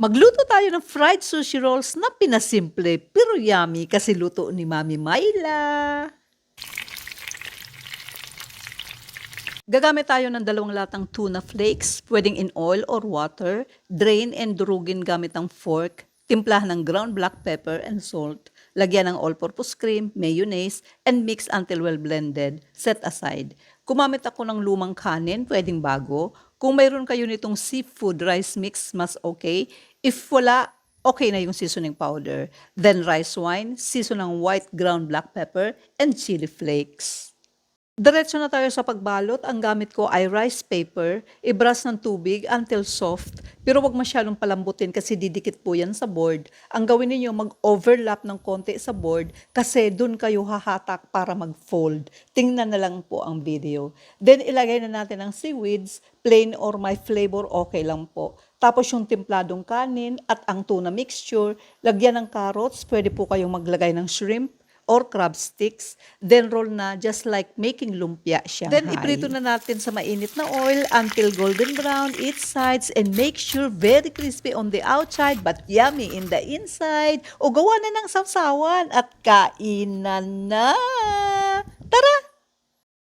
Magluto tayo ng fried sushi rolls na pinasimple pero yummy kasi luto ni Mami Myla. Gagamit tayo ng 2 latang tuna flakes, pwedeng in oil or water, drain and durugin gamit ang fork, timplahan ng ground black pepper and salt, lagyan ng all-purpose cream, mayonnaise, and mix until well blended. Set aside. Gumamit ako ng lumang kanin, pwedeng bago. Kung mayroon kayo nitong seafood rice mix, mas okay. If wala, okay na yung seasoning powder. Then rice wine, season ng white ground black pepper, and chili flakes. Diretso na tayo sa pagbalot. Ang gamit ko ay rice paper. I-brush ng tubig until soft. Pero wag masyadong palambutin kasi didikit po yan sa board. Ang gawin niyo mag-overlap ng konti sa board kasi dun kayo hahatak para mag-fold. Tingnan na lang po ang video. Then ilagay na natin ang seaweeds. Plain or may flavor, okay lang po. Tapos yung templadong kanin at ang tuna mixture. Lagyan ng carrots. Pwede po kayong maglagay ng shrimp or crab sticks, then roll na just like making lumpia Shanghai. Then iprito na natin sa mainit na oil until golden brown each sides and make sure very crispy on the outside but yummy in the inside. O gawa na ng sawsawan at kainan na!